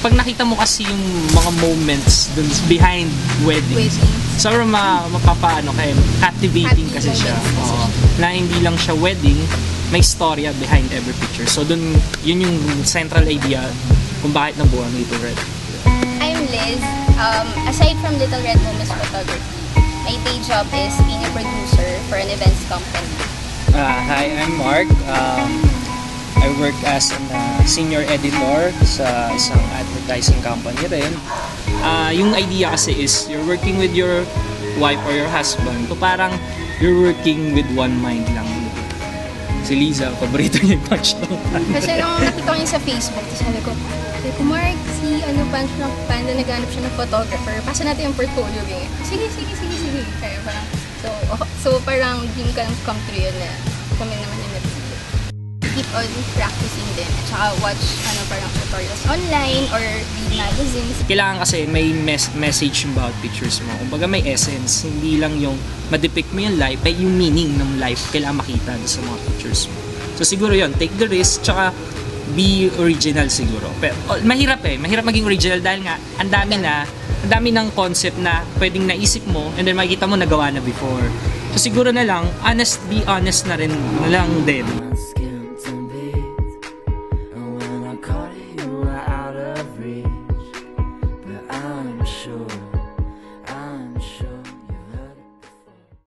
pag nakita mo kasi yung mga moments dun behind weddings, sobrang mapapaano kayo, captivating kasi siya. Na hindi lang siya wedding, may storya behind every picture. So dun, yun yung central idea kung bakit nabuo ang Little Red. I'm Liz. Aside from Little Red Moments Photography, my day job is being a producer for an events company. Hi, I'm Mark. I work as a senior editor sa isang advertising company rin. Yung idea kasi is you're working with your wife or your husband. So parang you're working with one mind lang. Si Liza, paborito niya yung punch down. Kasi nung nakita ko niya sa Facebook, sabi ko, Mark, si Panda naghanap siya ng photographer. Pasa natin yung portfolio. Sige. Kaya parang, so parang dream ka ng come true yun na kami naman yung napili. Keep on practicing din. At saka watch parang tutorials online or read magazines. Kailangan kasi may message about pictures mo. Kumbaga may essence. Hindi lang yung ma-depict mo yung life, may yung meaning ng life kailangan makita sa mga pictures mo. So siguro yun, take the risk, tsaka be original siguro. Pero mahirap maging original dahil nga ang dami ng concept na pwedeng naisip mo and then makikita mo nagawa na before. So siguro na lang, be honest na rin na lang din.